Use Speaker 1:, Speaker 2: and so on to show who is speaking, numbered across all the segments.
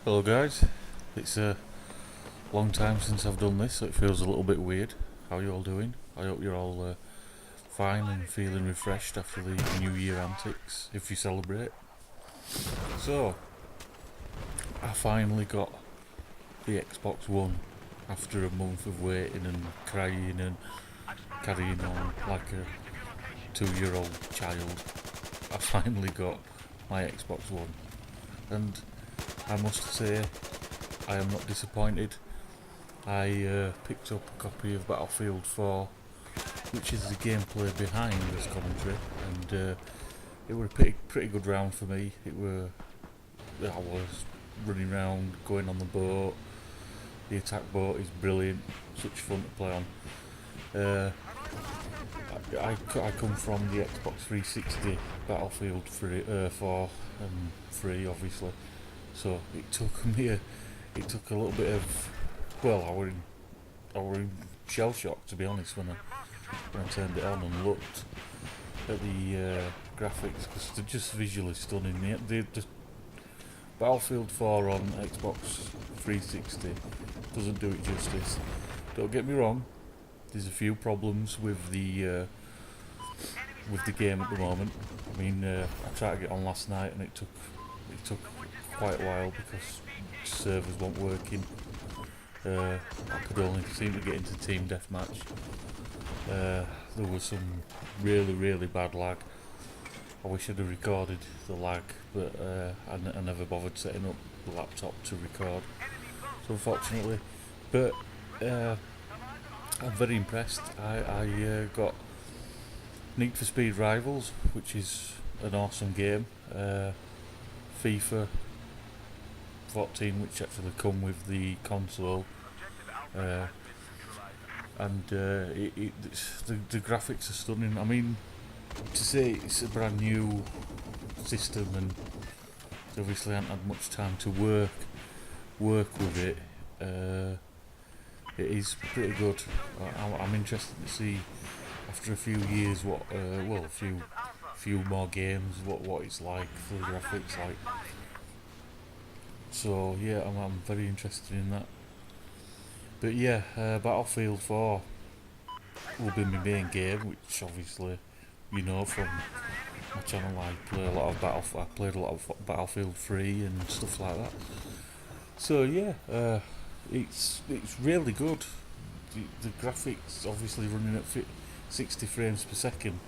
Speaker 1: Hello guys, it's a long time since I've done this, so it feels a little bit weird. How you all doing? I hope you're all fine and feeling refreshed after the New Year antics, if you celebrate. So, I finally got the Xbox One after a month of waiting and crying and carrying on like a 2 year old child. I finally got my Xbox One, and I must say, I am not disappointed. I picked up a copy of Battlefield 4, which is the gameplay behind this commentary, and it was a pretty good round for me. I was running around, going on the boat. The attack boat is brilliant, such fun to play on. I come from the Xbox 360 Battlefield 4 and 3, obviously. So it took a little bit of, well, I were in shell shock, to be honest, when I turned it on and looked at the graphics, because they're just visually stunning. The Battlefield 4 on Xbox 360 doesn't do it justice. Don't get me wrong. There's a few problems with the game at the moment. I mean, I tried to get on last night and it took quite a while because servers weren't working. I could only seem to get into team deathmatch. There was some really bad lag. I wish I'd have recorded the lag, but I never bothered setting up the laptop to record. So unfortunately, but I'm very impressed. I got Need for Speed Rivals, which is an awesome game. FIFA 14, which actually come with the console, uh, and the graphics are stunning. I mean, to say it's a brand new system and obviously haven't had much time to work with it. It is pretty good. I'm interested to see after a few years a few more games what it's like for the graphics like. So yeah, I'm very interested in that. But yeah, Battlefield 4 will be my main game, which obviously you know from my channel. I play a lot of I played a lot of Battlefield 3 and stuff like that. So yeah, it's really good. The graphics obviously running at 60 frames per second.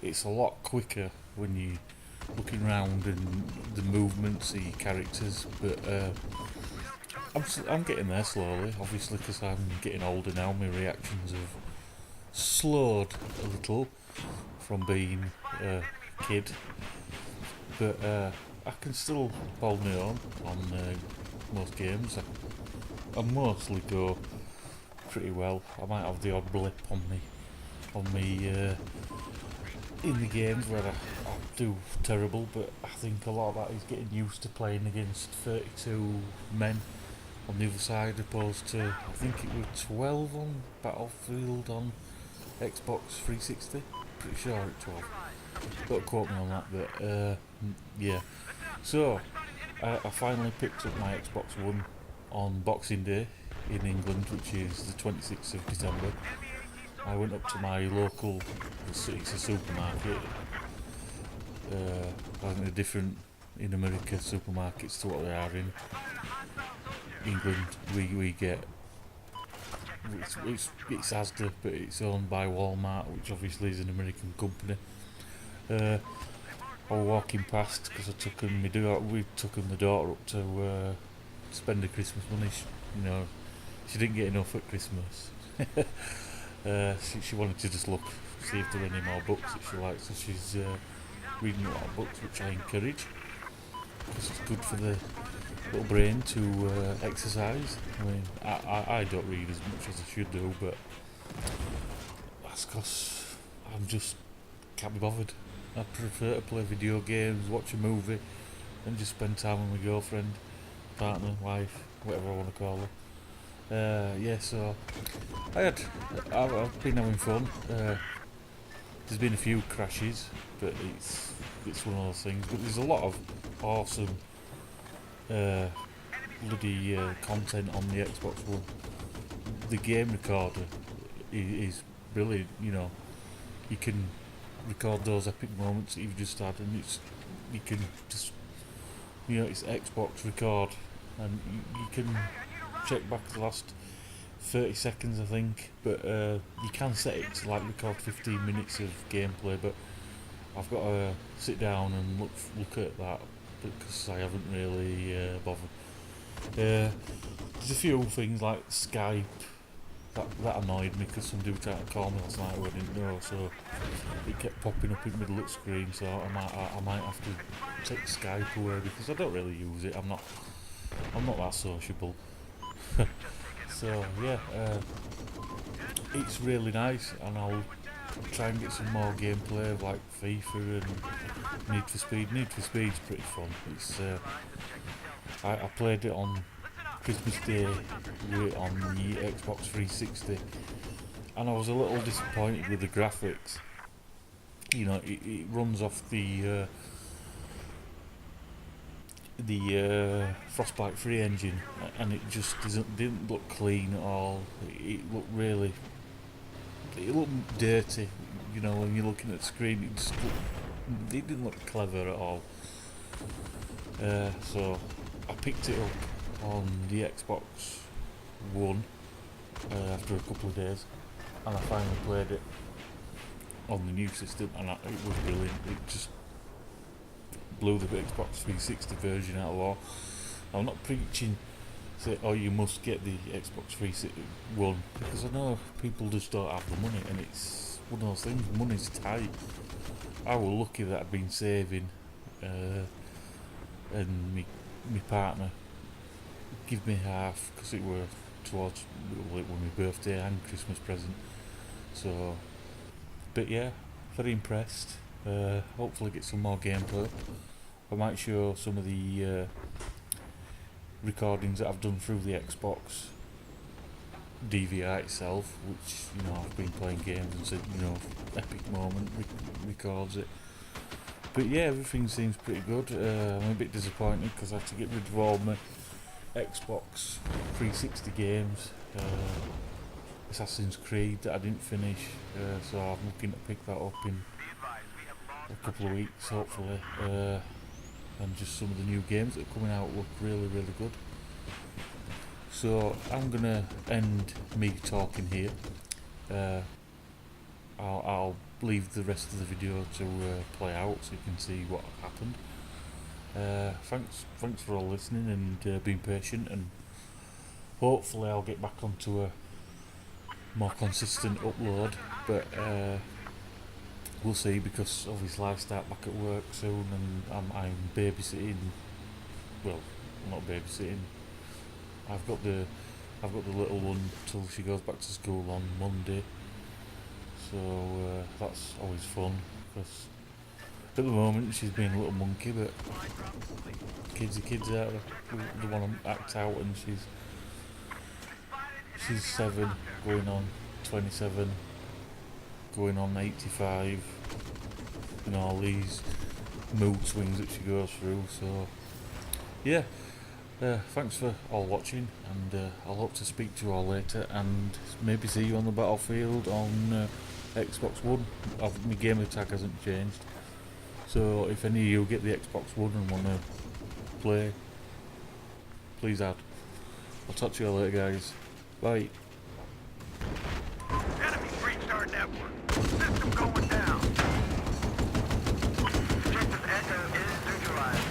Speaker 1: It's a lot quicker when you looking around and the movements of your characters, but I'm getting there slowly, obviously, because I'm getting older now. My reactions have slowed a little from being a kid, but I can still hold my own on most games. I mostly go pretty well. I might have the odd blip on me in the games where I do terrible, but I think a lot of that is getting used to playing against 32 men on the other side, opposed to I think it was 12 on Battlefield on Xbox 360. Pretty sure it's 12. Don't quote me on that, but yeah. So I finally picked up my Xbox One on Boxing Day in England, which is the 26th of December. I went up to my local, it's a supermarket. I think they're different in America supermarkets to what they are in England. We get it's Asda, but it's owned by Walmart, which obviously is an American company. I was walking past because we took my daughter up to spend the Christmas money. She didn't get enough at Christmas. She wanted to just look, see if there were any more books that she likes, so she's reading a lot of books, which I encourage because it's good for the little brain to exercise. I mean, I don't read as much as I should do, but that's because I'm just can't be bothered. I prefer to play video games, watch a movie, and just spend time with my girlfriend, partner, wife, whatever I want to call her. Yeah, so I've been having fun. There's been a few crashes, but it's one of those things. But there's a lot of awesome bloody content on the Xbox One. The game recorder is brilliant. You know, you can record those epic moments that you've just had, and you can just, you know, it's Xbox record, and you can check back the last 30 seconds, I think, but you can set it to like record 15 minutes of gameplay, but I've got to sit down and look at that because I haven't really bothered. There's a few things like Skype that annoyed me because somebody was trying to call me last night who I didn't know, so it kept popping up in the middle of the screen. So I might have to take Skype away because I don't really use it. I'm not that sociable. So yeah, it's really nice, and I'll try and get some more gameplay of like FIFA and Need for Speed. Need for Speed's pretty fun. It's I played it on Christmas Day on the Xbox 360, and I was a little disappointed with the graphics. You know, it runs off the Frostbite 3 engine, and it just didn't look clean at all. It looked dirty. You know, when you're looking at the screen, it didn't look clever at all. So I picked it up on the Xbox One after a couple of days, and I finally played it on the new system, and it was brilliant. It just blew the Xbox 360 version out of law. I'm not preaching, say, oh, you must get the Xbox 360 One, because I know people just don't have the money, and it's one of those things, money's tight. I was lucky that I'd been saving, and my partner give me half, because it were towards, well, it was my birthday and Christmas present. So, but yeah, very impressed. Hopefully get some more gameplay. I might show some of the recordings that I've done through the Xbox DVR itself, which, you know, I've been playing games and said, you know, epic moment records it. But yeah, everything seems pretty good. I'm a bit disappointed because I had to get rid of all my Xbox 360 games. Assassin's Creed that I didn't finish, so I'm looking to pick that up in a couple of weeks, hopefully. And just some of the new games that are coming out look really, really good. So I'm gonna end me talking here. I'll leave the rest of the video to play out so you can see what happened. Thanks for all listening and being patient, and hopefully I'll get back onto a more consistent upload, but we'll see, because obviously I start back at work soon, and I'm babysitting. Well, not babysitting. I've got the little one till she goes back to school on Monday, so that's always fun, because at the moment she's being a little monkey, but kids are kids out there. They want to act out, and she's 7, going on 27, going on 85, and all these mood swings that she goes through. So yeah, thanks for all watching, and I'll hope to speak to you all later, and maybe see you on the battlefield on Xbox One. My gamer tag hasn't changed, so if any of you get the Xbox One and want to play, please add. I'll talk to you later, guys. Bye.
Speaker 2: Enemy breached our network. System going down. System Echo is neutralized.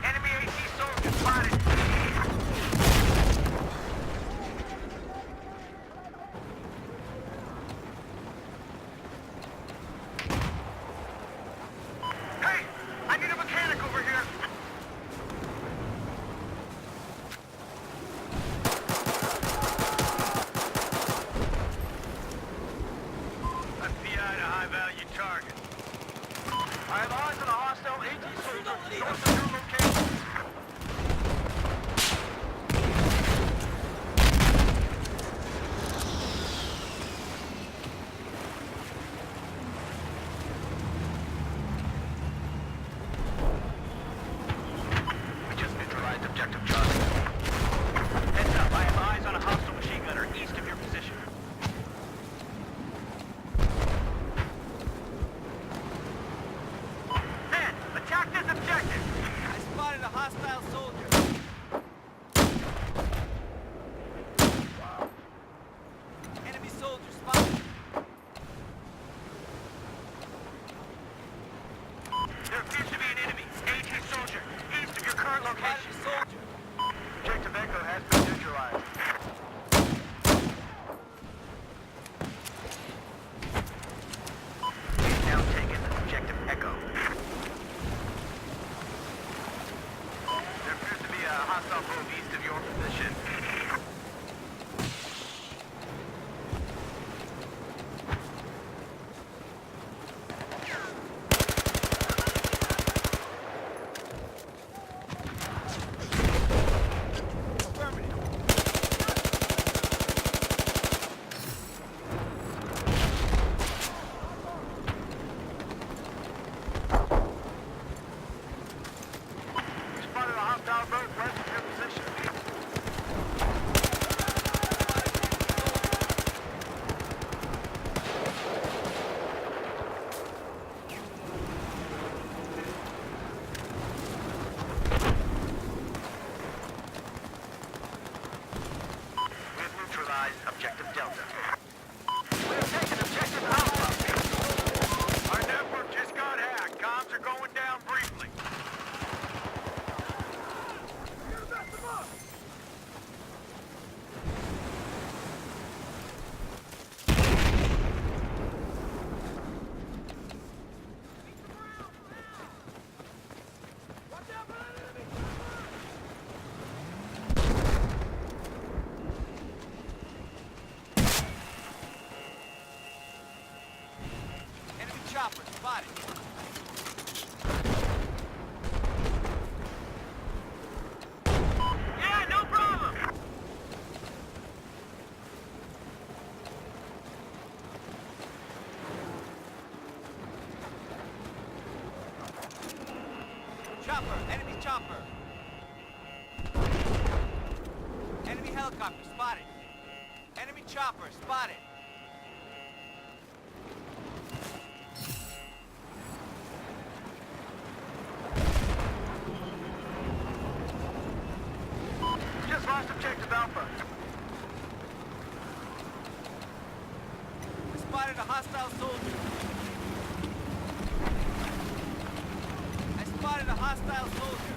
Speaker 2: Enemy AT soldier spotted. Hey! I need a mechanic over here! location. Objective Echo has been neutralized. We've now taken Objective Echo. There appears to be a hostile move east of your position. Spotted a hostile bird west of your position. We've neutralized Objective Delta. We have taken Objective Alpha. Our network just got hacked. Comms are going down briefly.
Speaker 3: Enemy chopper spotted.
Speaker 2: Yeah, no problem.
Speaker 3: Chopper, enemy chopper. Enemy helicopter spotted. Enemy chopper spotted.
Speaker 2: Just lost Objective Alpha.
Speaker 3: We spotted a hostile soldier. I spotted a hostile soldier.